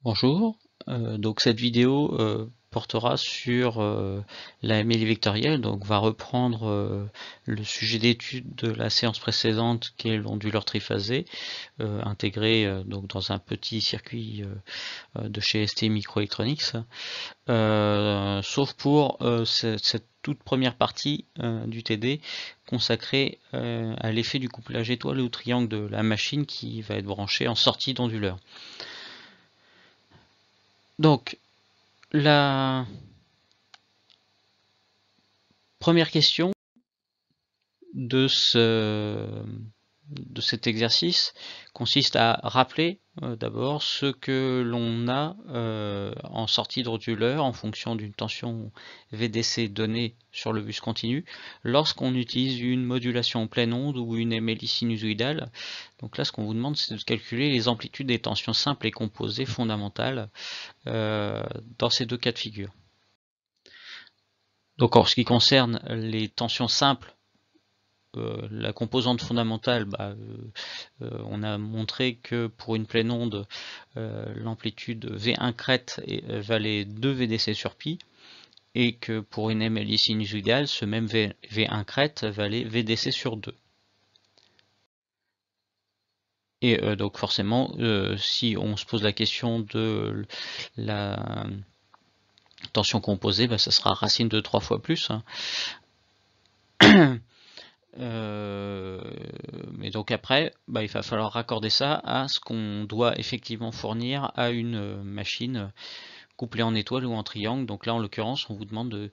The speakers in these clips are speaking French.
Bonjour, donc cette vidéo portera sur la MLI vectorielle, donc va reprendre le sujet d'étude de la séance précédente qui est l'onduleur triphasé, intégré donc dans un petit circuit de chez ST Microelectronics, sauf pour cette toute première partie du TD consacrée à l'effet du couplage étoile ou triangle de la machine qui va être branchée en sortie d'onduleur. Donc, la première question de cet exercice consiste à rappeler d'abord ce que l'on a en sortie de rotuleur en fonction d'une tension VDC donnée sur le bus continu lorsqu'on utilise une modulation en pleine onde ou une MLI sinusoïdale. Donc là, ce qu'on vous demande, c'est de calculer les amplitudes des tensions simples et composées fondamentales dans ces deux cas de figure. Donc en ce qui concerne les tensions simples, la composante fondamentale, on a montré que pour une pleine onde, l'amplitude V1 crête valait 2 VDC sur pi, et que pour une MLI sinusoïdale, ce même V1 crête valait VDC sur 2. Et donc forcément, si on se pose la question de la tension composée, ça sera racine de 3 fois plus. Mais donc après, il va falloir raccorder ça à ce qu'on doit effectivement fournir à une machine couplée en étoile ou en triangle. Donc là, en l'occurrence, on vous demande de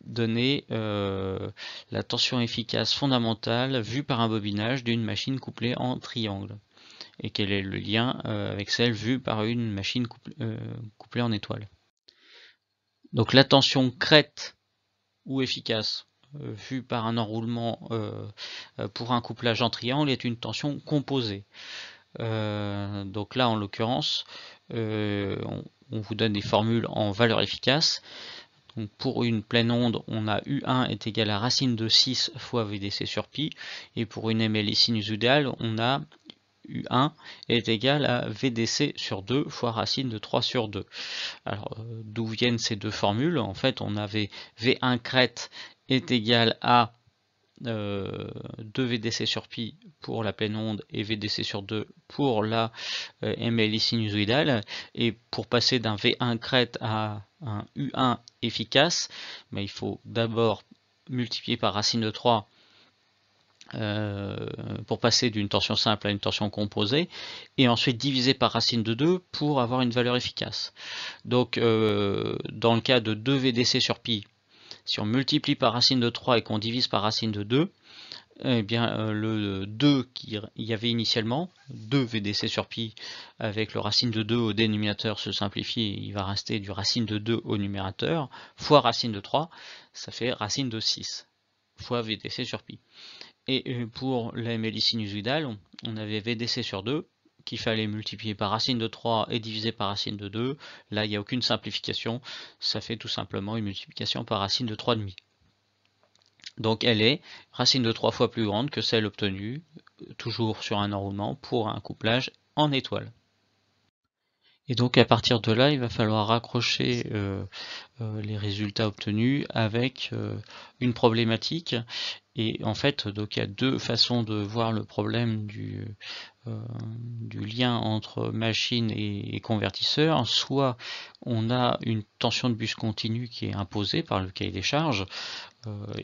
donner la tension efficace fondamentale vue par un bobinage d'une machine couplée en triangle. Et quel est le lien avec celle vue par une machine couplée en étoile. Donc la tension crête ou efficace vue par un enroulement pour un couplage en triangle est une tension composée. Donc là, en l'occurrence, on vous donne des formules en valeur efficace. Donc pour une pleine onde, on a U1 est égal à racine de 6 fois VDC sur pi, et pour une MLI sinusoïdale, on a U1 est égal à VDC sur 2 fois racine de 3 sur 2. Alors, d'où viennent ces deux formules? En fait, on avait V1 crête est égal à 2 VDC sur pi pour la pleine onde et VDC sur 2 pour la MLI sinusoïdale. Et pour passer d'un V1 crête à un U1 efficace, il faut d'abord multiplier par racine de 3 pour passer d'une tension simple à une tension composée, et ensuite diviser par racine de 2 pour avoir une valeur efficace. Donc dans le cas de 2 VDC sur pi, si on multiplie par racine de 3 et qu'on divise par racine de 2, eh bien le 2 qu'il y avait initialement, 2 VDC sur pi, avec le racine de 2 au dénominateur se simplifie, il va rester du racine de 2 au numérateur, fois racine de 3, ça fait racine de 6, fois VDC sur pi. Et pour la MLI sinusoïdale, on avait VDC sur 2, qu'il fallait multiplier par racine de 3 et diviser par racine de 2. Là, il n'y a aucune simplification, ça fait tout simplement une multiplication par racine de 3,5. Donc elle est racine de 3 fois plus grande que celle obtenue, toujours sur un enroulement, pour un couplage en étoile. Et donc à partir de là, il va falloir raccrocher les résultats obtenus avec une problématique. Et en fait, donc il y a deux façons de voir le problème du lien entre machine et convertisseur. Soit on a une tension de bus continue qui est imposée par le cahier des charges,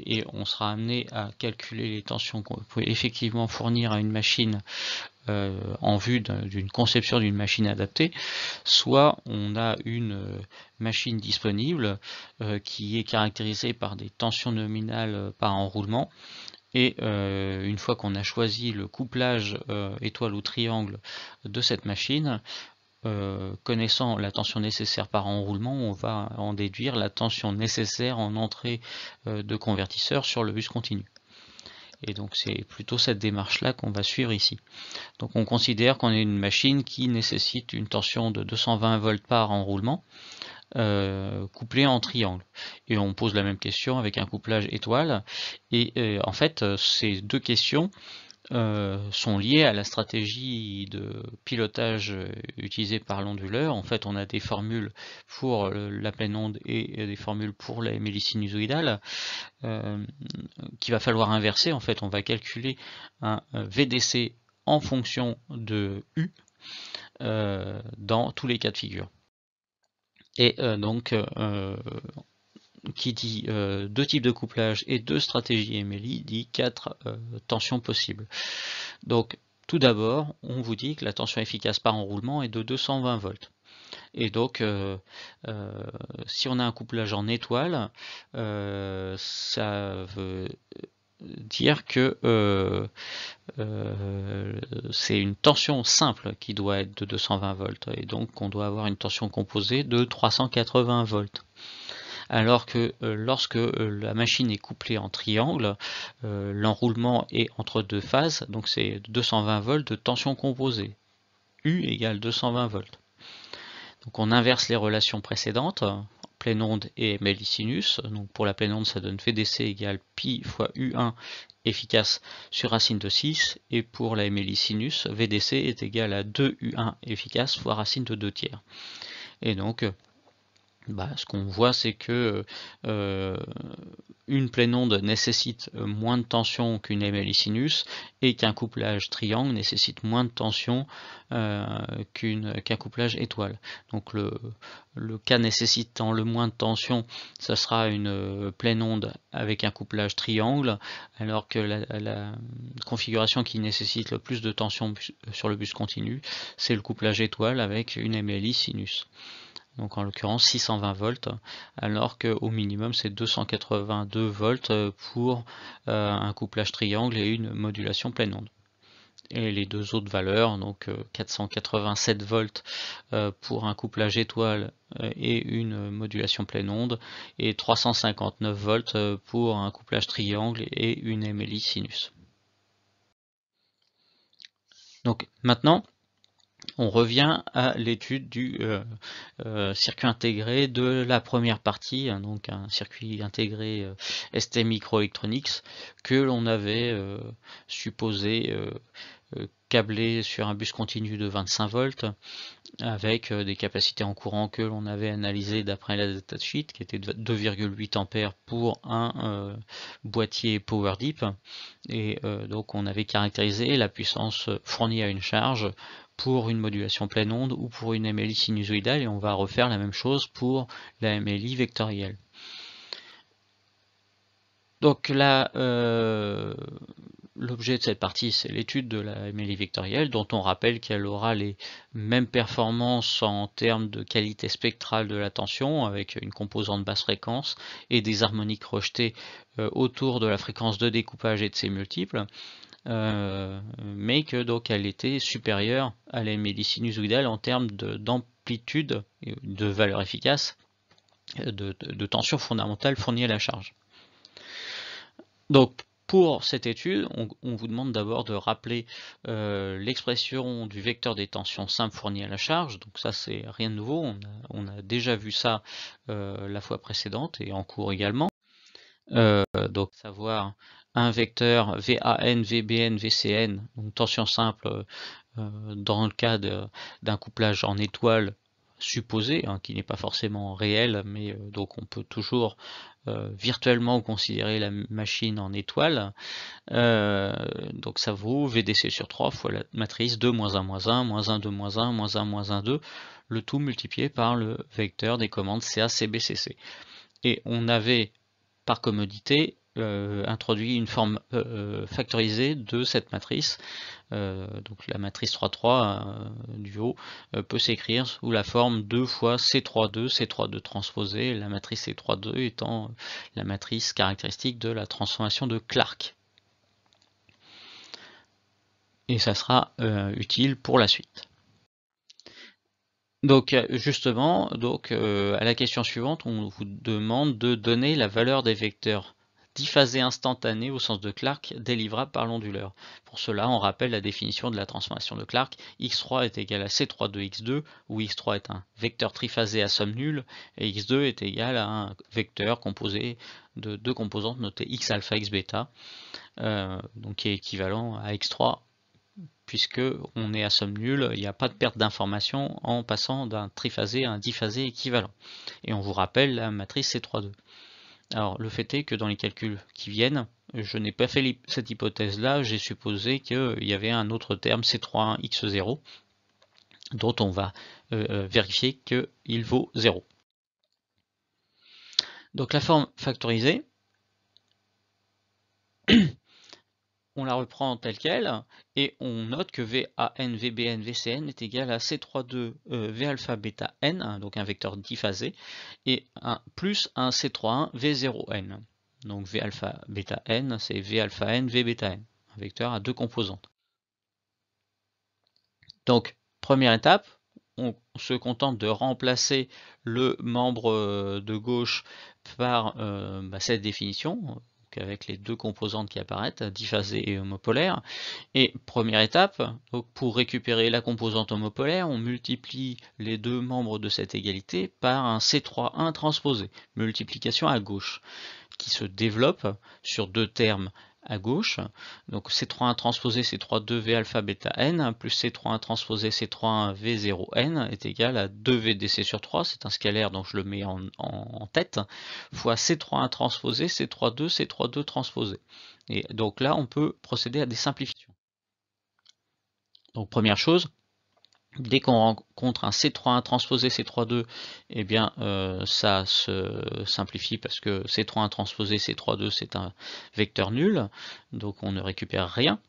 et on sera amené à calculer les tensions qu'on peut effectivement fournir à une machine en vue d'une conception d'une machine adaptée. Soit on a une machine disponible qui est caractérisée par des tensions nominales par enroulement, et une fois qu'on a choisi le couplage étoile ou triangle de cette machine, connaissant la tension nécessaire par enroulement, on va en déduire la tension nécessaire en entrée de convertisseur sur le bus continu. Et donc c'est plutôt cette démarche-là qu'on va suivre ici. Donc on considère qu'on a une machine qui nécessite une tension de 220 volts par enroulement, couplée en triangle. Et on pose la même question avec un couplage étoile. Et en fait, ces deux questions sont liés à la stratégie de pilotage utilisée par l'onduleur. En fait, on a des formules pour la pleine onde et des formules pour la MLI sinusoïdale qu'il va falloir inverser. En fait, on va calculer un VDC en fonction de U dans tous les cas de figure. Et donc, qui dit deux types de couplage et deux stratégies MLI dit 4 tensions possibles. Donc tout d'abord, on vous dit que la tension efficace par enroulement est de 220 volts. Et donc, si on a un couplage en étoile, ça veut dire que c'est une tension simple qui doit être de 220 volts. Et donc, on doit avoir une tension composée de 380 volts. Alors que lorsque la machine est couplée en triangle, l'enroulement est entre deux phases, donc c'est 220 volts de tension composée. U égale 220 volts. Donc on inverse les relations précédentes, pleine onde et MLI sinus. Donc pour la pleine onde, ça donne VDC égale pi fois U1 efficace sur racine de 6, et pour la MLI sinus, VDC est égal à 2U1 efficace fois racine de 2 tiers. Et donc, ce qu'on voit, c'est que une pleine onde nécessite moins de tension qu'une MLI sinus et qu'un couplage triangle nécessite moins de tension qu'un couplage étoile. Donc le cas nécessitant le moins de tension, ça sera une pleine onde avec un couplage triangle, alors que la configuration qui nécessite le plus de tension sur le bus continu, c'est le couplage étoile avec une MLI sinus. Donc en l'occurrence 620 volts, alors qu'au minimum c'est 282 volts pour un couplage triangle et une modulation pleine onde. Et les deux autres valeurs, donc 487 volts pour un couplage étoile et une modulation pleine onde, et 359 volts pour un couplage triangle et une MLI sinus. Donc maintenant, on revient à l'étude du circuit intégré de la première partie, hein, donc un circuit intégré ST Microelectronics que l'on avait supposé câblé sur un bus continu de 25 volts avec des capacités en courant que l'on avait analysées d'après la datasheet, qui était de 2,8 ampères pour un boîtier PowerDeep, et donc on avait caractérisé la puissance fournie à une charge pour une modulation pleine onde ou pour une MLI sinusoïdale, et on va refaire la même chose pour la MLI vectorielle. Donc là, l'objet de cette partie, c'est l'étude de la MLI vectorielle, dont on rappelle qu'elle aura les mêmes performances en termes de qualité spectrale de la tension, avec une composante basse fréquence et des harmoniques rejetées autour de la fréquence de découpage et de ses multiples, mais que donc elle était supérieure à la MLI sinusoïdale en termes d'amplitude, de valeur efficace, de tension fondamentale fournie à la charge. Donc pour cette étude, on vous demande d'abord de rappeler l'expression du vecteur des tensions simples fournies à la charge. Donc ça, c'est rien de nouveau, on a déjà vu ça la fois précédente et en cours également. Donc savoir un vecteur VAN, VBN, VCN, donc tension simple dans le cas d'un couplage en étoile supposé, hein, qui n'est pas forcément réel, mais donc on peut toujours virtuellement considérer la machine en étoile. Donc ça vaut VDC sur 3 fois la matrice 2, moins 1, moins 1, moins 1, 2, moins 1, moins 1, moins 1, 2, le tout multiplié par le vecteur des commandes CA, CB, CC. Et on avait, par commodité, introduit une forme factorisée de cette matrice. Donc la matrice 3,3 du haut peut s'écrire sous la forme 2 fois C3,2, C3,2 transposé, la matrice C3,2 étant la matrice caractéristique de la transformation de Clark. Et ça sera utile pour la suite. Donc justement, à la question suivante, on vous demande de donner la valeur des vecteurs diphasés instantanés au sens de Clark délivrables par l'onduleur. Pour cela, on rappelle la définition de la transformation de Clark. X3 est égal à C3 de X2, où X3 est un vecteur triphasé à somme nulle, et X2 est égal à un vecteur composé de deux composantes notées x alpha, x bêta, donc qui est équivalent à x3, puisque on est à somme nulle, il n'y a pas de perte d'information en passant d'un triphasé à un diphasé équivalent. Et on vous rappelle la matrice C3,2. Alors le fait est que dans les calculs qui viennent, je n'ai pas fait cette hypothèse-là, j'ai supposé qu'il y avait un autre terme C31x0, dont on va vérifier qu'il vaut 0. Donc la forme factorisée, on la reprend telle qu'elle, et on note que VAN, VBN, VCN est égal à C32 V alpha bêta N, donc un vecteur diphasé, et plus un C31 V0N. Donc V alpha bêta N, c'est V alpha N, V bêta N, un vecteur à deux composantes. Donc, première étape, on se contente de remplacer le membre de gauche par cette définition, avec les deux composantes qui apparaissent, diphasé et homopolaire. Et première étape, donc pour récupérer la composante homopolaire, on multiplie les deux membres de cette égalité par un C31 transposé, multiplication à gauche, qui se développe sur deux termes à gauche. Donc C31 transposé C32 V alpha bêta N plus C31 transposé C31 V0N est égal à 2VDC sur 3, c'est un scalaire donc je le mets en tête, fois C31 transposé C32 C32 transposé. Et donc là on peut procéder à des simplifications. Donc première chose, dès qu'on rencontre un C31 transposé C32, eh bien ça se simplifie parce que C31 transposé C32 c'est un vecteur nul, donc on ne récupère rien.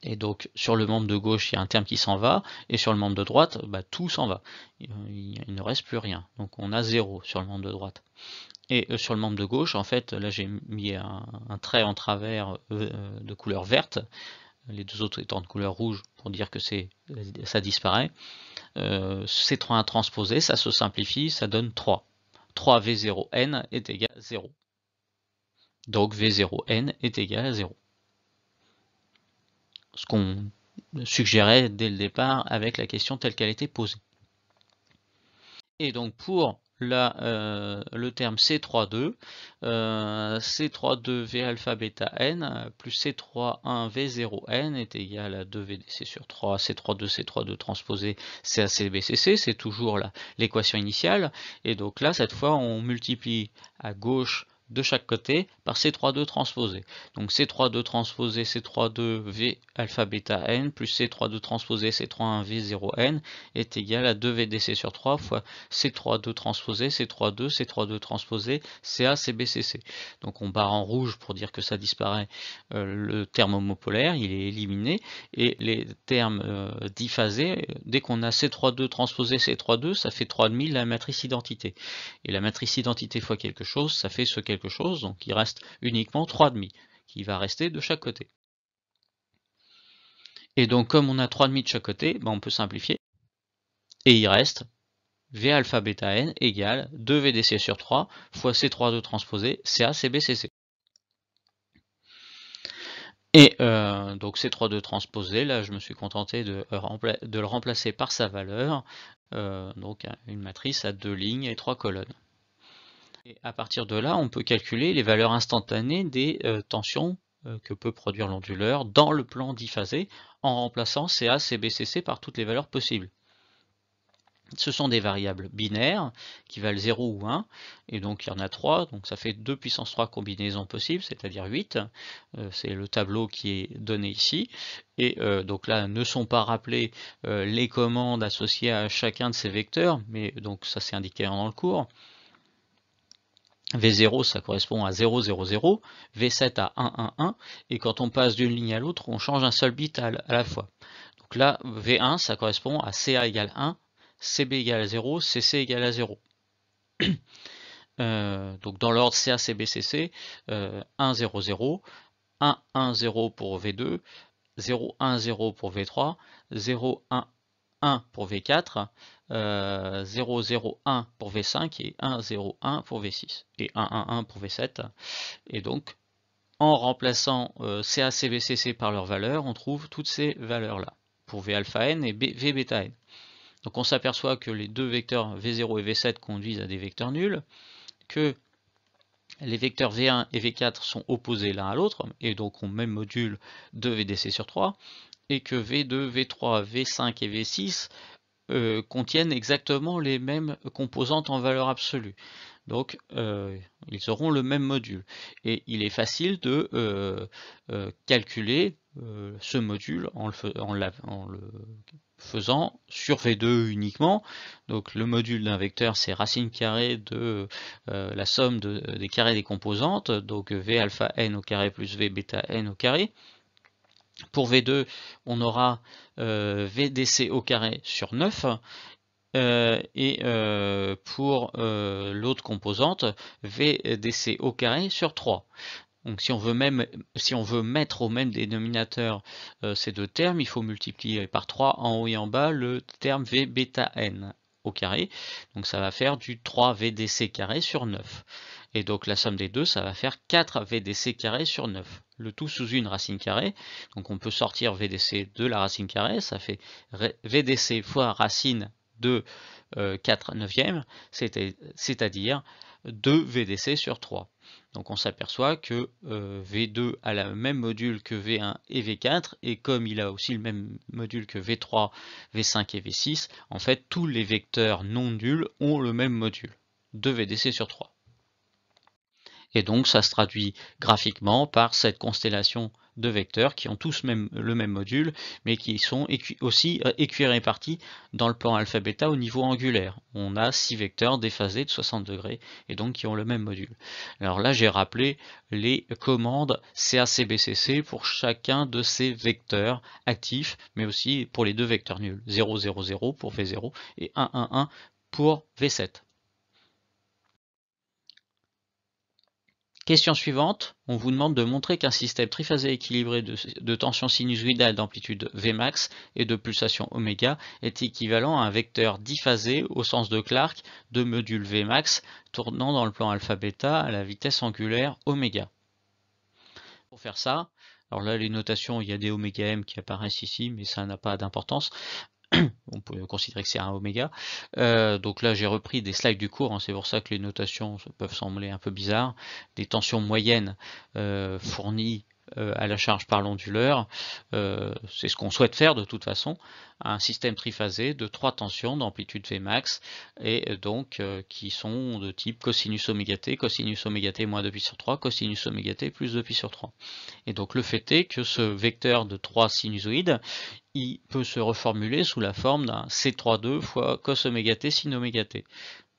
Et donc sur le membre de gauche il y a un terme qui s'en va, et sur le membre de droite tout s'en va. Il ne reste plus rien. Donc on a 0 sur le membre de droite. Et sur le membre de gauche, en fait, là j'ai mis un trait en travers de couleur verte, les deux autres étant de couleur rouge pour dire que ça disparaît. C31 transposé, ça se simplifie, ça donne 3. 3V0n est égal à 0. Donc V0n est égal à 0. Ce qu'on suggérait dès le départ avec la question telle qu'elle était posée. Et donc pour le terme C32, C32 V alpha bêta N plus C31 V0N est égal à 2VDC sur 3, C32 C32 transposé CACBCC, c'est toujours l'équation initiale, et donc là cette fois on multiplie à gauche de chaque côté par C32 transposé. Donc C32 transposé C32 V alpha bêta N plus C32 transposé C31 V0N est égal à 2VDC sur 3 fois C32 transposé C32 C32 transposé CACBCC. Donc on barre en rouge pour dire que ça disparaît le terme homopolaire, il est éliminé, et les termes diphasés, dès qu'on a C32 transposé C32, ça fait 3,5 la matrice identité. Et la matrice identité fois quelque chose, ça fait ce quelque chose, donc il reste uniquement 3,5 qui va rester de chaque côté. Et donc comme on a 3,5 de chaque côté, on peut simplifier, et il reste V alpha bêta N égale 2VDC sur 3 fois C32 transposé CACBCC. Et donc C32 transposé, là je me suis contenté de le remplacer par sa valeur, donc une matrice à 2 lignes et 3 colonnes. Et à partir de là, on peut calculer les valeurs instantanées des tensions que peut produire l'onduleur dans le plan diphasé en remplaçant CA, CBCC par toutes les valeurs possibles. Ce sont des variables binaires qui valent 0 ou 1, et donc il y en a 3, donc ça fait 2 puissance 3 combinaisons possibles, c'est-à-dire 8. C'est le tableau qui est donné ici. Et donc là ne sont pas rappelées les commandes associées à chacun de ces vecteurs, mais donc ça c'est indiqué dans le cours. V0 ça correspond à 0, 0, 0, V7 à 1, 1, 1, et quand on passe d'une ligne à l'autre, on change un seul bit à la fois. Donc là, V1 ça correspond à CA égale 1, CB égale à 0, CC égale à 0. Donc dans l'ordre CA, CB, CC, 1, 0, 0, 1, 1, 0 pour V2, 0, 1, 0 pour V3, 0, 1, 1 pour V4, 0, 0, 1 pour V5 et 1, 0, 1 pour V6 et 1, 1, 1 pour V7. Et donc en remplaçant CA, CB, CC par leurs valeurs, on trouve toutes ces valeurs-là pour V alpha n et V bêta n. Donc on s'aperçoit que les deux vecteurs V0 et V7 conduisent à des vecteurs nuls, que les vecteurs V1 et V4 sont opposés l'un à l'autre, et donc ont même module de VDC sur 3, et que V2, V3, V5 et V6 contiennent exactement les mêmes composantes en valeur absolue. Donc ils auront le même module. Et il est facile de calculer ce module en le faisant sur V2 uniquement. Donc le module d'un vecteur, c'est racine carrée de la somme des carrés des composantes, donc V alpha n au carré plus V bêta n au carré. Pour V2, on aura VDC au carré sur 9. Et pour l'autre composante, VDC au carré sur 3. Donc si on veut mettre au même dénominateur ces deux termes, il faut multiplier par 3 en haut et en bas le terme V bêta n au carré. Donc ça va faire du 3 VDC carré sur 9. Et donc la somme des deux, ça va faire 4 VDC carré sur 9. Le tout sous une racine carrée. Donc on peut sortir VDC de la racine carrée. Ça fait VDC fois racine de 4 neuvièmes, c'est-à-dire 2 VDC sur 3. Donc on s'aperçoit que V2 a le même module que V1 et V4, et comme il a aussi le même module que V3, V5 et V6, en fait tous les vecteurs non nuls ont le même module, 2 VDC sur 3. Et donc ça se traduit graphiquement par cette constellation de vecteurs qui ont tous le même module, mais qui sont aussi équirépartis dans le plan alpha-bêta au niveau angulaire. On a 6 vecteurs déphasés de 60 degrés, et donc qui ont le même module. Alors là, j'ai rappelé les commandes CACBCC pour chacun de ces vecteurs actifs, mais aussi pour les deux vecteurs nuls, 0, 0, 0 pour V0 et 1, 1, 1 pour V7. Question suivante, on vous demande de montrer qu'un système triphasé équilibré de tension sinusoïdale d'amplitude Vmax et de pulsation oméga est équivalent à un vecteur diphasé au sens de Clarke de module Vmax tournant dans le plan alpha-bêta à la vitesse angulaire oméga. Pour faire ça, alors là les notations, il y a des oméga m qui apparaissent ici, mais ça n'a pas d'importance. On peut considérer que c'est un oméga. Donc là j'ai repris des slides du cours, hein, c'est pour ça que les notations peuvent sembler un peu bizarres. Des tensions moyennes fournies à la charge par l'onduleur, c'est ce qu'on souhaite faire de toute façon, un système triphasé de 3 tensions d'amplitude Vmax, et donc qui sont de type cosinus oméga t moins 2 pi sur 3, cosinus oméga t plus 2 pi sur 3. Et donc le fait est que ce vecteur de 3 sinusoïdes, il peut se reformuler sous la forme d'un C32 fois cos oméga t sin oméga t.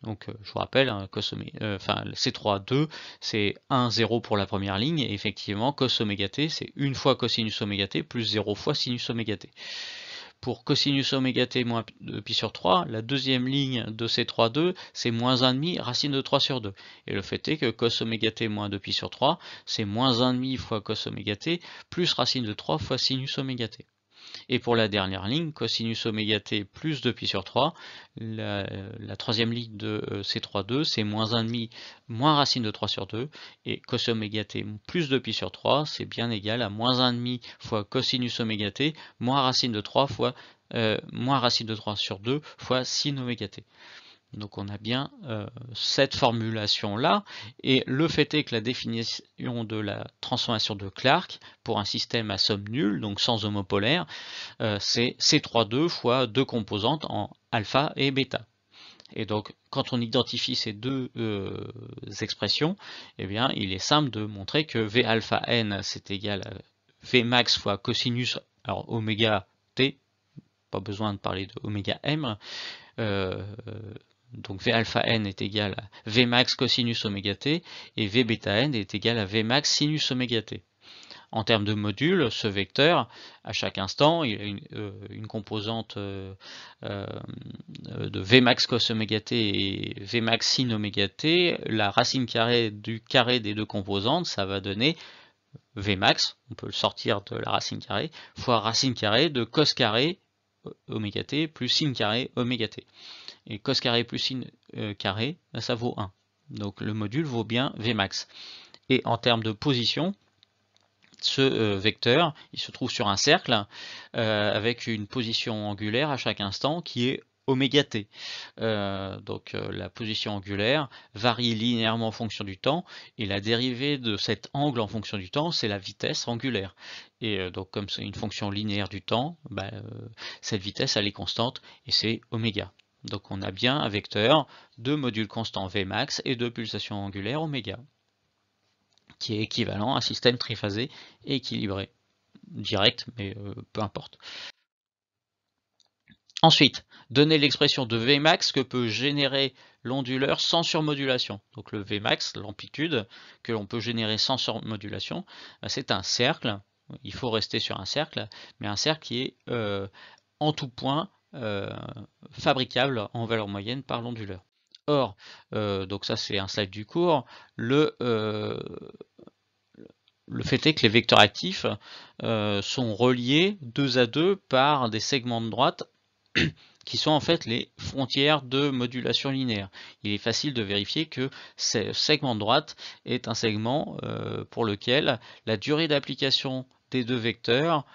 Donc je vous rappelle, hein, C32 c'est 1, 0 pour la première ligne, et effectivement cos oméga t c'est 1 fois cosinus oméga t plus 0 fois sinus oméga t. Pour cosinus oméga t moins pi sur 3, la deuxième ligne de C32 c'est moins 1,5 racine de 3 sur 2. Et le fait est que cos oméga t moins 2 pi sur 3 c'est moins 1,5 fois cos oméga t plus racine de 3 fois sinus oméga t. Et pour la dernière ligne, cosinus oméga t plus 2 pi sur 3, la troisième ligne de C32, c'est moins 1,5 moins racine de 3 sur 2, et cos oméga t plus 2 pi sur 3, c'est bien égal à moins 1,5 fois cosinus oméga t moins racine de 3 fois moins racine de 3 sur 2 fois sin oméga t. Donc on a bien cette formulation-là, et le fait est que la définition de la transformation de Clarke pour un système à somme nulle, donc sans homopolaire, c'est C32 fois deux composantes en alpha et bêta. Et donc quand on identifie ces deux expressions, eh bien il est simple de montrer que V alpha n c'est égal à V max fois cosinus, alors oméga t, pas besoin de parler de oméga m, donc V alpha n est égal à V max cosinus oméga t, et V bêta n est égal à V max sinus oméga t. En termes de module, ce vecteur, à chaque instant, il a une composante de V max cos oméga t et V max sin oméga t. La racine carrée du carré des deux composantes, ça va donner V max, on peut le sortir de la racine carrée, fois racine carrée de cos carré oméga t plus sin carré oméga t. Et cos carré plus sin carré, ça vaut 1. Donc le module vaut bien Vmax. Et en termes de position, ce vecteur, il se trouve sur un cercle avec une position angulaire à chaque instant qui est oméga t. Donc la position angulaire varie linéairement en fonction du temps, et la dérivée de cet angle en fonction du temps, c'est la vitesse angulaire. Et donc comme c'est une fonction linéaire du temps, cette vitesse elle est constante, et c'est oméga. Donc on a bien un vecteur de module constant Vmax et de pulsation angulaire oméga, qui est équivalent à un système triphasé équilibré. Direct, mais peu importe. Ensuite, donner l'expression de Vmax que peut générer l'onduleur sans surmodulation. Donc le Vmax, l'amplitude que l'on peut générer sans surmodulation, c'est un cercle. Il faut rester sur un cercle, mais un cercle qui est en tout point fabricable en valeur moyenne par l'onduleur. Or, donc ça c'est un slide du cours, le fait est que les vecteurs actifs sont reliés 2 à 2 par des segments de droite qui sont en fait les frontières de modulation linéaire. Il est facile de vérifier que ce segment de droite est un segment pour lequel la durée d'application des deux vecteurs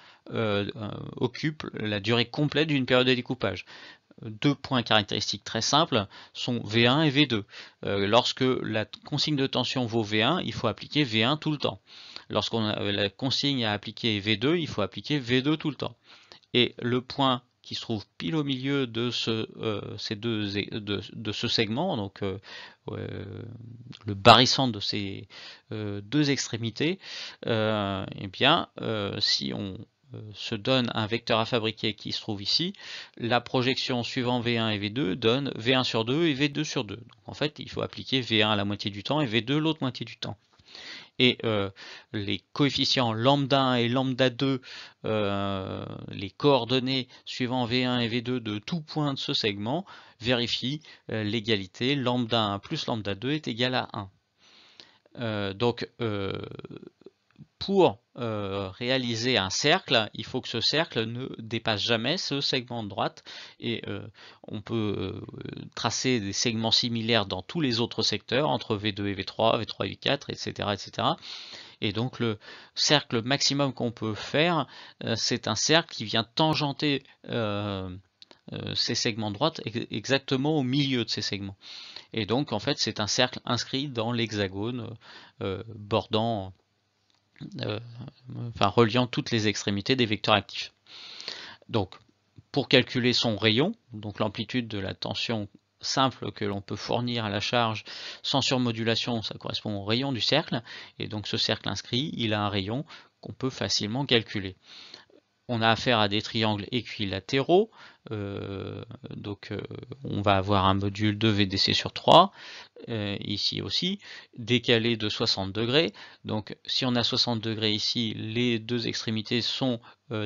occupe la durée complète d'une période de découpage. Deux points caractéristiques très simples sont V1 et V2. Lorsque la consigne de tension vaut V1, il faut appliquer V1 tout le temps. Lorsqu'on a la consigne à appliquer V2, il faut appliquer V2 tout le temps. Et le point qui se trouve pile au milieu de ce segment, donc le barycentre de ces deux extrémités, eh bien, si on se donne un vecteur à fabriquer qui se trouve ici, la projection suivant V1 et V2 donne V1 sur 2 et V2 sur 2. Donc en fait, il faut appliquer V1 à la moitié du temps et V2 l'autre moitié du temps. Et les coefficients lambda 1 et lambda 2, les coordonnées suivant V1 et V2 de tout point de ce segment, vérifient l'égalité lambda 1 plus lambda 2 est égal à 1. Donc pour réaliser un cercle, il faut que ce cercle ne dépasse jamais ce segment de droite, et on peut tracer des segments similaires dans tous les autres secteurs, entre V2 et V3, V3 et V4, etc. etc. Et donc le cercle maximum qu'on peut faire, c'est un cercle qui vient tangenter ces segments de droite exactement au milieu de ces segments. Et donc en fait c'est un cercle inscrit dans l'hexagone bordant reliant toutes les extrémités des vecteurs actifs. Donc, pour calculer son rayon, donc l'amplitude de la tension simple que l'on peut fournir à la charge sans surmodulation, ça correspond au rayon du cercle, et donc ce cercle inscrit, il a un rayon qu'on peut facilement calculer. On a affaire à des triangles équilatéraux, donc on va avoir un module de VDC sur 3, ici aussi, décalé de 60 degrés. Donc si on a 60 degrés ici, les deux extrémités sont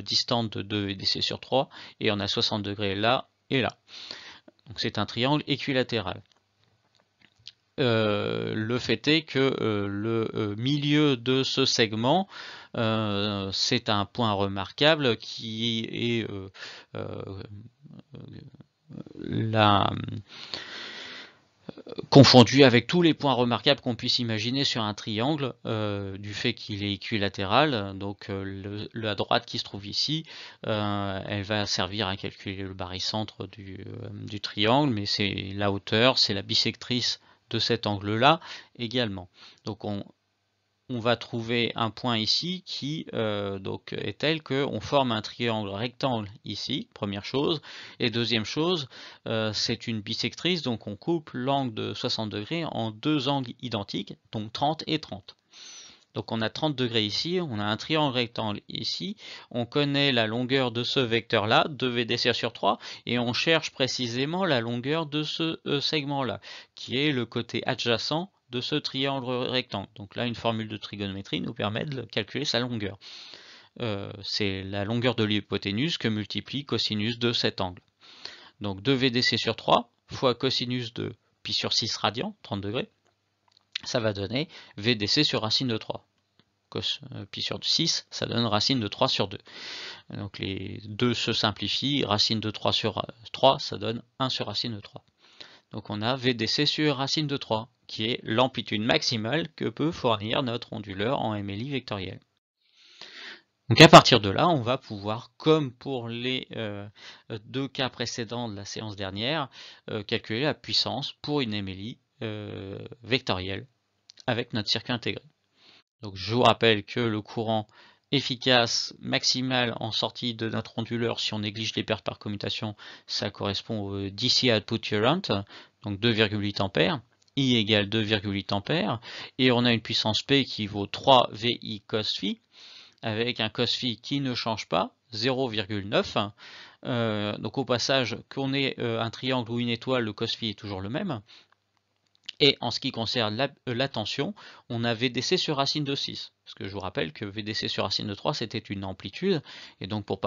distantes de 2 VDC sur 3, et on a 60 degrés là et là. Donc c'est un triangle équilatéral. Le fait est que le milieu de ce segment, c'est un point remarquable qui est confondu avec tous les points remarquables qu'on puisse imaginer sur un triangle, du fait qu'il est équilatéral. Donc la droite qui se trouve ici, elle va servir à calculer le barycentre du triangle, mais c'est la hauteur, c'est la bisectrice de cet angle-là également. Donc on va trouver un point ici qui donc est tel qu'on forme un triangle rectangle ici, première chose. Et deuxième chose, c'est une bisectrice, donc on coupe l'angle de 60 degrés en deux angles identiques, donc 30 et 30. Donc on a 30 degrés ici, on a un triangle rectangle ici, on connaît la longueur de ce vecteur-là, 2 VDC sur 3, et on cherche précisément la longueur de ce segment-là, qui est le côté adjacent de ce triangle rectangle. Donc là, une formule de trigonométrie nous permet de calculer sa longueur. C'est la longueur de l'hypoténuse que multiplie cosinus de cet angle. Donc 2 VDC sur 3 fois cosinus de pi sur 6 radians, 30 degrés, ça va donner VDC sur racine de 3. Cos pi sur 6, ça donne racine de 3 sur 2. Donc les deux se simplifient, racine de 3 sur 3, ça donne 1 sur racine de 3. Donc on a VDC sur racine de 3, qui est l'amplitude maximale que peut fournir notre onduleur en MLI vectoriel. Donc à partir de là, on va pouvoir, comme pour les deux cas précédents de la séance dernière, calculer la puissance pour une MLI vectorielle avec notre circuit intégré. Donc je vous rappelle que le courant efficace maximal en sortie de notre onduleur, si on néglige les pertes par commutation, ça correspond au DC output current, donc 2,8 ampères. I égale 2,8 ampères, et on a une puissance P qui vaut 3 VI cos phi, avec un cos phi qui ne change pas, 0,9. Donc au passage, qu'on ait un triangle ou une étoile, le cos phi est toujours le même. Et en ce qui concerne la tension, on a VDC sur racine de 6. Parce que je vous rappelle que VDC sur racine de 3, c'était une amplitude. Et donc pour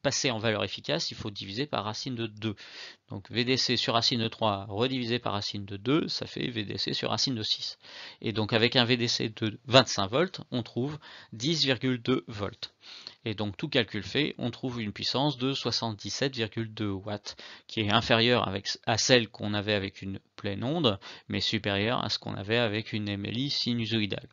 passer en valeur efficace, il faut diviser par racine de 2. Donc VDC sur racine de 3 redivisé par racine de 2, ça fait VDC sur racine de 6. Et donc avec un VDC de 25 volts, on trouve 10,2 volts. Et donc tout calcul fait, on trouve une puissance de 77,2 watts, qui est inférieure à celle qu'on avait avec une pleine onde, mais supérieure à ce qu'on avait avec une MLI sinusoïdale.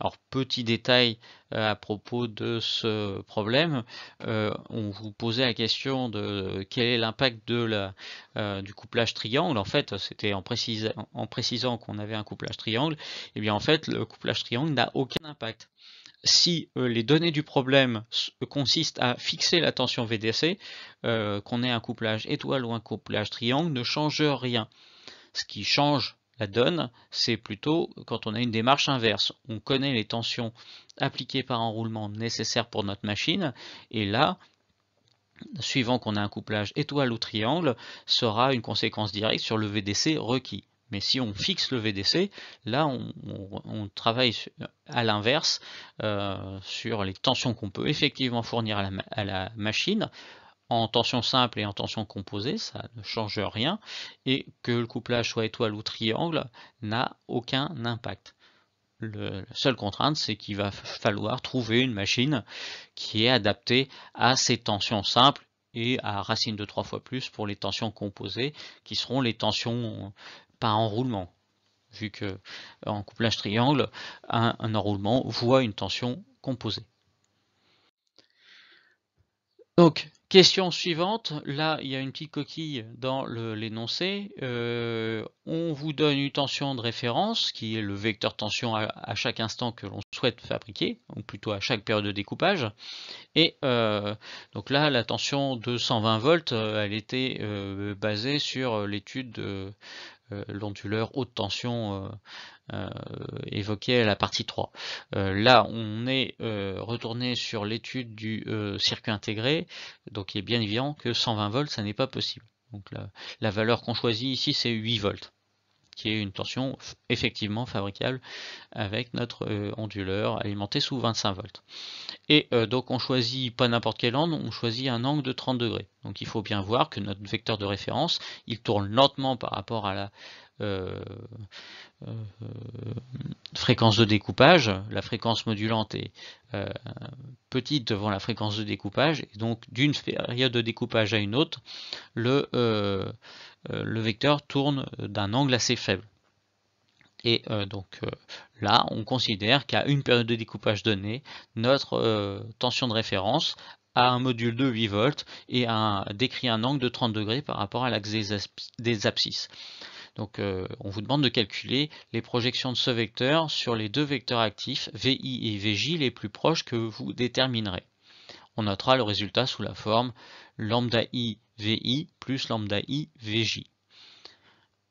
Alors petit détail à propos de ce problème, on vous posait la question de quel est l'impact du couplage triangle. En fait, c'était en précisant qu'on avait un couplage triangle, et bien en fait le couplage triangle n'a aucun impact. Si les données du problème consistent à fixer la tension VDC, qu'on ait un couplage étoile ou un couplage triangle ne change rien. Ce qui change la donne, c'est plutôt quand on a une démarche inverse. On connaît les tensions appliquées par enroulement nécessaires pour notre machine, et là, suivant qu'on a un couplage étoile ou triangle, sera une conséquence directe sur le VDC requis. Mais si on fixe le VDC, là on travaille à l'inverse sur les tensions qu'on peut effectivement fournir à la machine. En tension simple et en tension composée, ça ne change rien, et que le couplage soit étoile ou triangle n'a aucun impact. La seule contrainte, c'est qu'il va falloir trouver une machine qui est adaptée à ces tensions simples et à racine de 3 fois plus pour les tensions composées, qui seront les tensions par enroulement, vu que en couplage triangle, un enroulement voit une tension composée. Donc, question suivante, là il y a une petite coquille dans l'énoncé, on vous donne une tension de référence qui est le vecteur tension à chaque instant que l'on souhaite fabriquer, ou plutôt à chaque période de découpage, et donc là la tension de 120 volts, elle était basée sur l'étude de l'onduleur haute tension évoqué à la partie 3. Là, on est retourné sur l'étude du circuit intégré, donc il est bien évident que 120 volts, ça n'est pas possible. Donc la valeur qu'on choisit ici, c'est 8 volts, qui est une tension effectivement fabricable avec notre onduleur alimenté sous 25 volts. Et donc on choisit pas n'importe quel angle, on choisit un angle de 30 degrés. Donc il faut bien voir que notre vecteur de référence, il tourne lentement par rapport à la fréquence de découpage. La fréquence modulante est petite devant la fréquence de découpage, et donc d'une période de découpage à une autre, le vecteur tourne d'un angle assez faible. Et donc là, on considère qu'à une période de découpage donnée, notre tension de référence a un module de 8 volts et décrit un angle de 30 degrés par rapport à l'axe des abscisses. Donc on vous demande de calculer les projections de ce vecteur sur les deux vecteurs actifs VI et VJ les plus proches que vous déterminerez. On notera le résultat sous la forme lambda I VI plus lambda I VJ.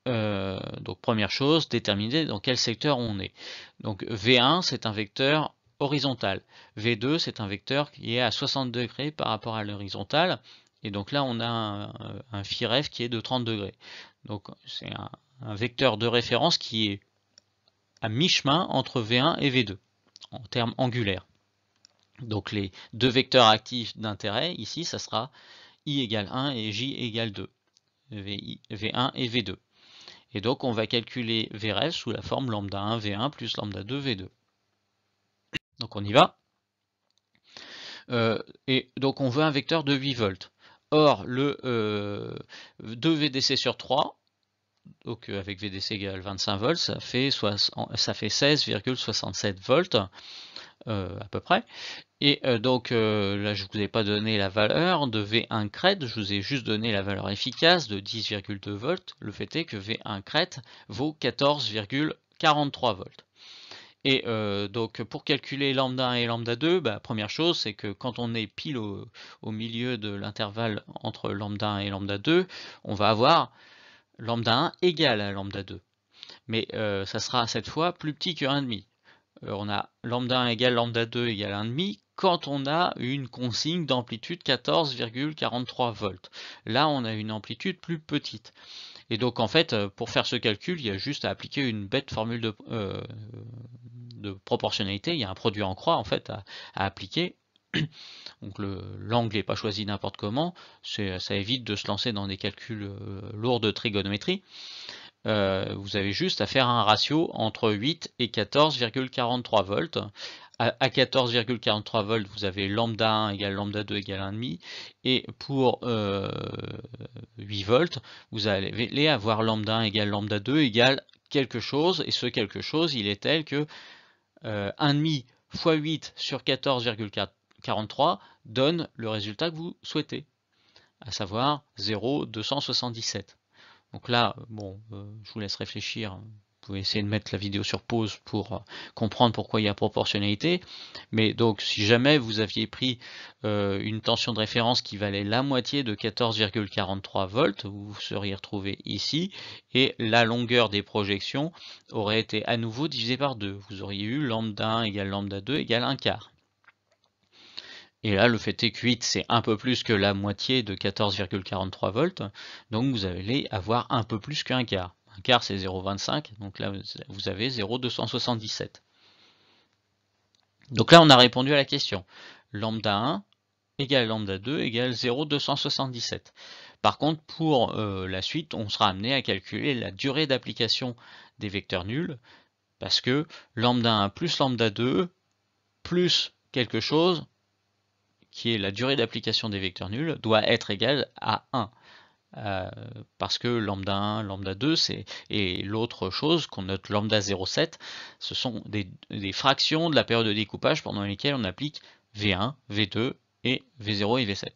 Donc première chose, déterminer dans quel secteur on est. Donc V1 c'est un vecteur horizontal, V2 c'est un vecteur qui est à 60 degrés par rapport à l'horizontale, et donc là on a un phi ref qui est de 30 degrés. Donc c'est un vecteur de référence qui est à mi-chemin entre V1 et V2 en termes angulaires. Donc les deux vecteurs actifs d'intérêt ici ça sera I égale 1 et J égale 2, V1 et V2. Et donc on va calculer Vref sous la forme lambda 1 V1 plus lambda 2 V2. Donc on y va. Et donc on veut un vecteur de 8 volts. Or le 2 VDC sur 3, donc avec VDC égale 25 volts, ça fait 16,67 volts à peu près. Et donc là, je ne vous ai pas donné la valeur de V1 crête, je vous ai juste donné la valeur efficace de 10,2 volts. Le fait est que V1 crête vaut 14,43 volts. Et donc pour calculer lambda 1 et lambda 2, première chose, c'est que quand on est pile au milieu de l'intervalle entre lambda 1 et lambda 2, on va avoir lambda 1 égale à lambda 2. Mais ça sera cette fois plus petit que 1,5. On a lambda 1 égale lambda 2 égale 1,5 quand on a une consigne d'amplitude 14,43 volts. Là, on a une amplitude plus petite. Et donc, en fait, pour faire ce calcul, il y a juste à appliquer une bête formule de proportionnalité. Il y a un produit en croix, en fait, à appliquer. Donc, l'angle n'est pas choisi n'importe comment. Ça évite de se lancer dans des calculs lourds de trigonométrie. Vous avez juste à faire un ratio entre 8 et 14,43 volts. À 14,43 volts, vous avez lambda 1 égale lambda 2 égale 1,5. Et pour 8 volts, vous allez avoir lambda 1 égale lambda 2 égale quelque chose. Et ce quelque chose, il est tel que 1,5 fois 8 sur 14,43 donne le résultat que vous souhaitez, à savoir 0,277. Donc là, bon, je vous laisse réfléchir. Vous pouvez essayer de mettre la vidéo sur pause pour comprendre pourquoi il y a proportionnalité. Mais donc, si jamais vous aviez pris une tension de référence qui valait la moitié de 14,43 volts, vous vous seriez retrouvé ici, et la longueur des projections aurait été à nouveau divisée par 2. Vous auriez eu lambda 1 égale lambda 2 égale 1 quart. Et là, le fait est que 8, c'est un peu plus que la moitié de 14,43 volts, donc vous allez avoir un peu plus qu'un quart. Un quart, c'est 0,25, donc là, vous avez 0,277. Donc là, on a répondu à la question. Lambda 1 égale lambda 2 égale 0,277. Par contre, pour la suite, on sera amené à calculer la durée d'application des vecteurs nuls, parce que lambda 1 plus lambda 2 plus quelque chose, qui est la durée d'application des vecteurs nuls, doit être égale à 1. Parce que lambda 1, lambda 2, et l'autre chose qu'on note lambda 0,7, ce sont des fractions de la période de découpage pendant lesquelles on applique V1, V2 et V0 et V7.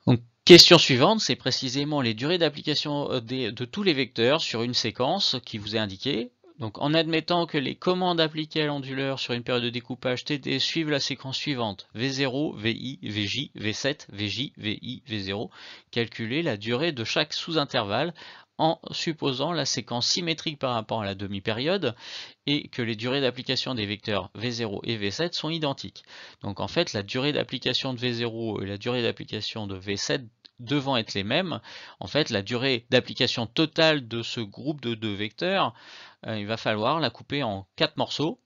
Donc, question suivante, c'est précisément les durées d'application de tous les vecteurs sur une séquence qui vous est indiquée. Donc, en admettant que les commandes appliquées à l'onduleur sur une période de découpage TD suivent la séquence suivante, V0, VI, VJ, V7, VJ, VI, V0, calculez la durée de chaque sous-intervalle en supposant la séquence symétrique par rapport à la demi-période et que les durées d'application des vecteurs V0 et V7 sont identiques. Donc en fait, la durée d'application de V0 et la durée d'application de V7 devant être les mêmes, en fait, la durée d'application totale de ce groupe de deux vecteurs, il va falloir la couper en 4 morceaux.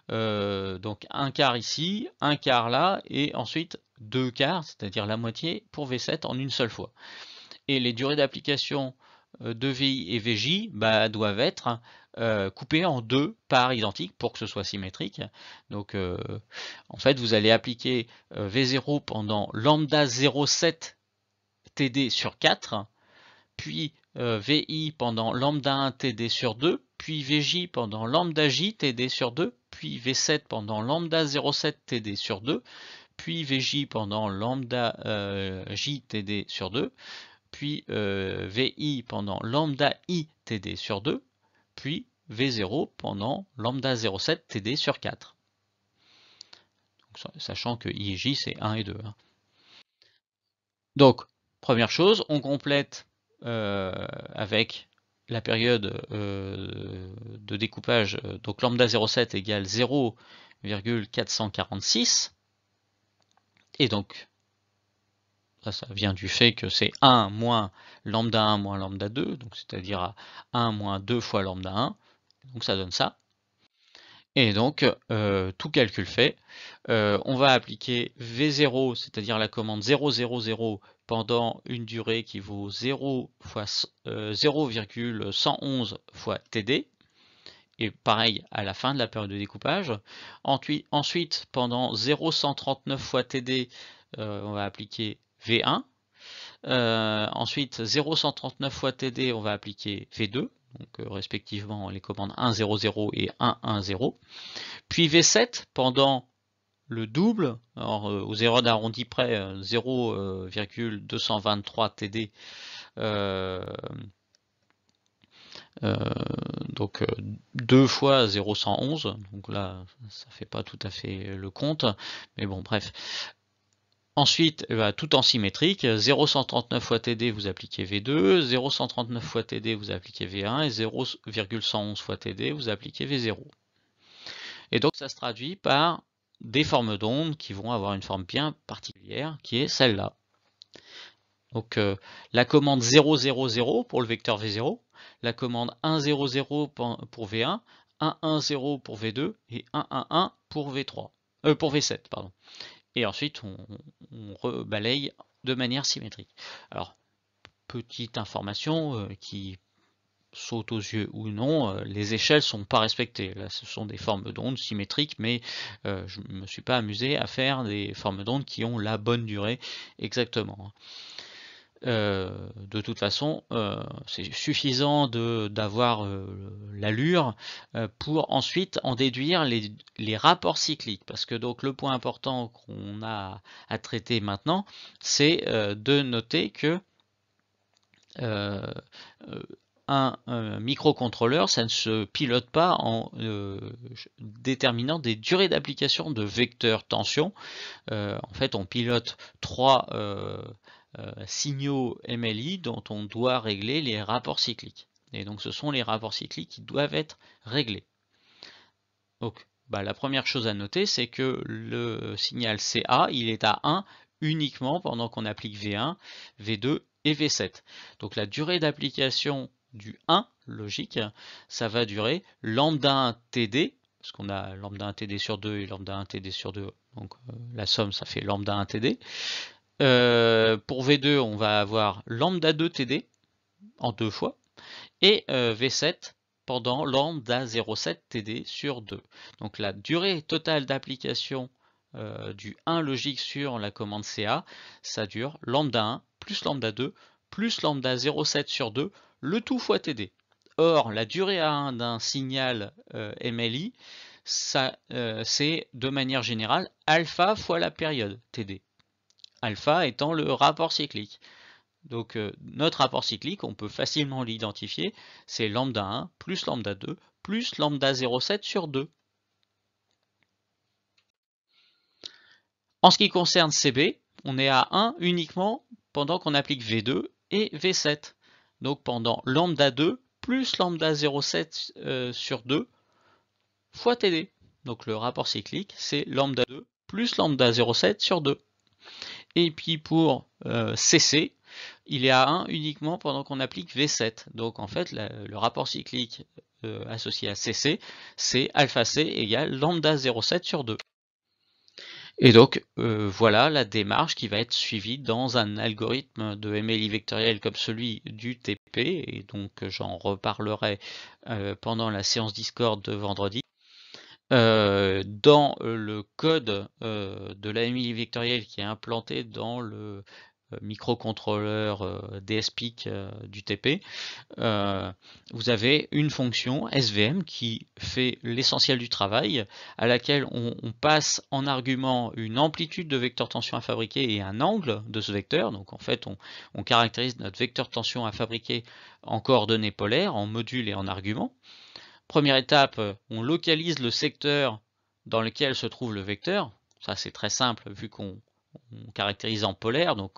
Donc un quart ici, un quart là, et ensuite 2 quarts, c'est-à-dire la moitié pour V7 en une seule fois. Et les durées d'application de VI et VJ doivent être coupées en 2 parts identiques pour que ce soit symétrique. Donc en fait, vous allez appliquer V0 pendant lambda 0,7 TD sur 4, puis VI pendant lambda 1 TD sur 2, puis VJ pendant lambda J TD sur 2, puis V7 pendant lambda 0,7 TD sur 2, puis VJ pendant lambda J TD sur 2, puis VI pendant lambda I TD sur 2, puis V0 pendant lambda 0,7 TD sur 4. Donc, sachant que I et J c'est 1 et 2. Hein. Donc, première chose, on complète avec la période de découpage, donc lambda 0,7 égale 0,446, et donc ça vient du fait que c'est 1 moins lambda 1 moins lambda 2, donc c'est-à-dire 1 moins 2 fois lambda 1, donc ça donne ça. Et donc, tout calcul fait, on va appliquer V0, c'est-à-dire la commande 0,00 pendant une durée qui vaut 0,111 fois TD, et pareil à la fin de la période de découpage. Ensuite, pendant 0,139 fois TD, on va appliquer V1. Ensuite, 0,139 fois TD, on va appliquer V2, donc respectivement les commandes 1, 0, 0 et 1, 1, 0. Puis V7 pendant le double, alors aux erreurs d'arrondi près 0,223 TD, donc 2 fois 0,111, donc là ça fait pas tout à fait le compte, mais bon bref. Ensuite, tout en symétrique, 0,139 fois TD vous appliquez V2, 0,139 fois TD vous appliquez V1 et 0,111 fois TD vous appliquez V0. Et donc ça se traduit par des formes d'ondes qui vont avoir une forme bien particulière, qui est celle-là. Donc la commande 0, 0, 0 pour le vecteur V0, la commande 1, 0, 0 pour V1, 1, 1, 0 pour V2 et 1, 1, 1 pour V3, pour V7, pardon. Et ensuite on rebalaye de manière symétrique. Alors, petite information qui saute aux yeux ou non, les échelles sont pas respectées. Là, ce sont des formes d'ondes symétriques, mais je ne me suis pas amusé à faire des formes d'ondes qui ont la bonne durée exactement. De toute façon, c'est suffisant d'avoir l'allure pour ensuite en déduire les rapports cycliques. Parce que donc le point important qu'on a à traiter maintenant, c'est de noter que un microcontrôleur, ça ne se pilote pas en déterminant des durées d'application de vecteurs tension. En fait, on pilote trois signaux MLI dont on doit régler les rapports cycliques. Et donc ce sont les rapports cycliques qui doivent être réglés. Donc la première chose à noter, c'est que le signal CA, il est à 1 uniquement pendant qu'on applique V1, V2 et V7. Donc la durée d'application du 1 logique, ça va durer lambda 1 TD, parce qu'on a lambda 1 TD sur 2 et lambda 1 TD sur 2, donc la somme ça fait lambda 1 TD. Pour V2, on va avoir lambda 2 TD en 2 fois, et V7 pendant lambda 0,7 TD sur 2. Donc la durée totale d'application du 1 logique sur la commande CA, ça dure lambda 1 plus lambda 2 plus lambda 0,7 sur 2, le tout fois TD. Or, la durée A1 d'un signal MLI, c'est de manière générale alpha fois la période TD. Alpha étant le rapport cyclique. Donc notre rapport cyclique, on peut facilement l'identifier, c'est lambda 1 plus lambda 2 plus lambda 0,7 sur 2. En ce qui concerne CB, on est à 1 uniquement pendant qu'on applique V2 et V7. Donc pendant lambda 2 plus lambda 0,7 sur 2 fois TD. Donc le rapport cyclique, c'est lambda 2 plus lambda 0,7 sur 2. Et puis pour CC, il est à 1 uniquement pendant qu'on applique V7. Donc en fait, le rapport cyclique associé à CC, c'est alpha C égale lambda 0,7 sur 2. Et donc voilà la démarche qui va être suivie dans un algorithme de MLI vectoriel comme celui du TP, et donc j'en reparlerai pendant la séance Discord de vendredi. Dans le code de la MLI vectoriel qui est implanté dans le microcontrôleur DSPIC du TP, vous avez une fonction SVM qui fait l'essentiel du travail, à laquelle on passe en argument une amplitude de vecteur tension à fabriquer et un angle de ce vecteur. Donc en fait on caractérise notre vecteur tension à fabriquer en coordonnées polaires, en module et en argument. Première étape, on localise le secteur dans lequel se trouve le vecteur. Ça c'est très simple vu qu'on caractérise en polaire, donc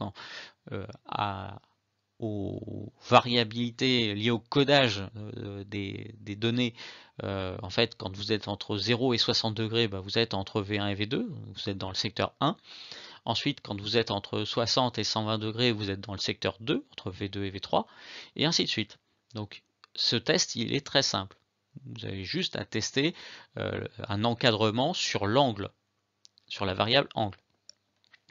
aux variabilités liées au codage des données. En fait, quand vous êtes entre 0 et 60 degrés, vous êtes entre V1 et V2, vous êtes dans le secteur 1. Ensuite, quand vous êtes entre 60 et 120 degrés, vous êtes dans le secteur 2, entre V2 et V3, et ainsi de suite. Donc, ce test, il est très simple. Vous avez juste à tester un encadrement sur l'angle, sur la variable angle.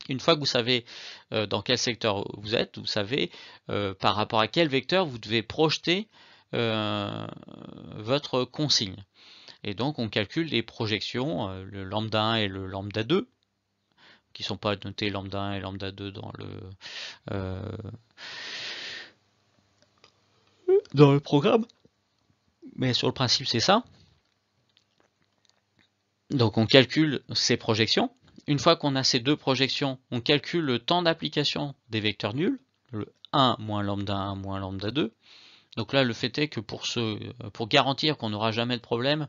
Une fois que vous savez dans quel secteur vous êtes, vous savez par rapport à quel vecteur vous devez projeter votre consigne. Et donc on calcule les projections, le lambda 1 et le lambda 2, qui ne sont pas notés lambda 1 et lambda 2 dans le programme. Mais sur le principe, c'est ça. Donc on calcule ces projections. Une fois qu'on a ces deux projections, on calcule le temps d'application des vecteurs nuls, le 1 moins lambda 1 moins lambda 2. Donc là, le fait est que pour garantir qu'on n'aura jamais de problème,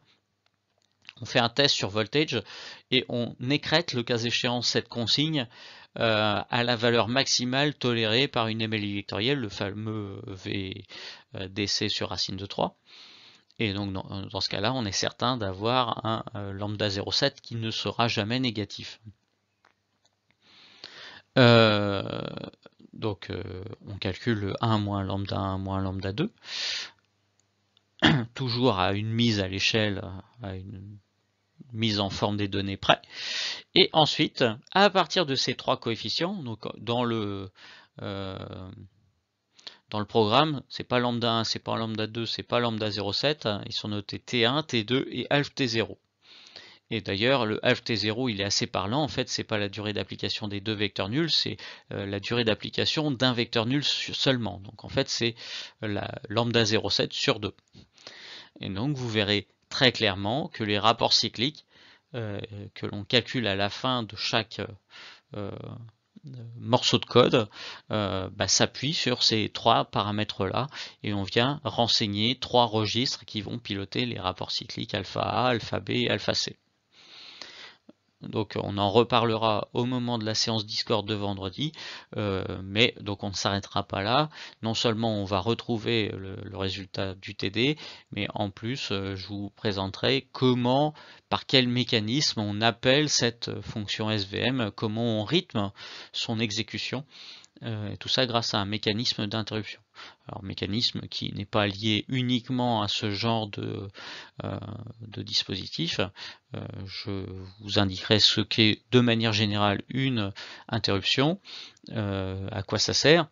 on fait un test sur voltage et on écrète, le cas échéant, cette consigne à la valeur maximale tolérée par une MLI vectorielle, le fameux VDC sur racine de 3. Et donc dans ce cas-là, on est certain d'avoir un lambda 0,7 qui ne sera jamais négatif. Donc on calcule 1 moins lambda 1 moins lambda 2, toujours à une mise à l'échelle, à une mise en forme des données près. Et ensuite, à partir de ces trois coefficients, donc dans le programme, c'est pas lambda 1, c'est pas lambda 2, c'est pas lambda 0,7, ils sont notés T1, T2 et alpha T0. Et d'ailleurs, le alpha T0, il est assez parlant, en fait, c'est pas la durée d'application des deux vecteurs nuls, c'est la durée d'application d'un vecteur nul seulement. Donc en fait, c'est la lambda 0,7 sur 2. Et donc vous verrez très clairement que les rapports cycliques que l'on calcule à la fin de chaque morceau de code s'appuie sur ces trois paramètres là et on vient renseigner trois registres qui vont piloter les rapports cycliques alpha A, alpha B et alpha C. Donc on en reparlera au moment de la séance Discord de vendredi, mais donc on ne s'arrêtera pas là. Non seulement on va retrouver le résultat du TD, mais en plus je vous présenterai comment, par quel mécanisme on appelle cette fonction SVM, comment on rythme son exécution. Et tout ça grâce à un mécanisme d'interruption. Alors mécanisme qui n'est pas lié uniquement à ce genre de dispositif. Je vous indiquerai ce qu'est de manière générale une interruption, à quoi ça sert,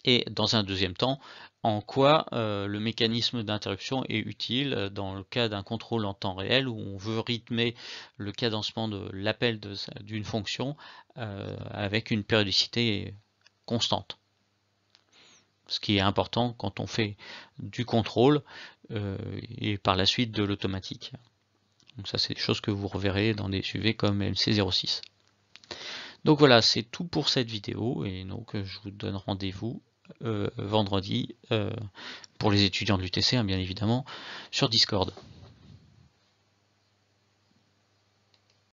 et dans un deuxième temps, en quoi le mécanisme d'interruption est utile dans le cas d'un contrôle en temps réel où on veut rythmer le cadencement de l'appel d'une fonction avec une périodicité constante. Ce qui est important quand on fait du contrôle et par la suite de l'automatique. Donc ça, c'est des choses que vous reverrez dans des UV comme MC06. Donc voilà, c'est tout pour cette vidéo et donc je vous donne rendez-vous vendredi pour les étudiants de l'UTC, hein, bien évidemment, sur Discord.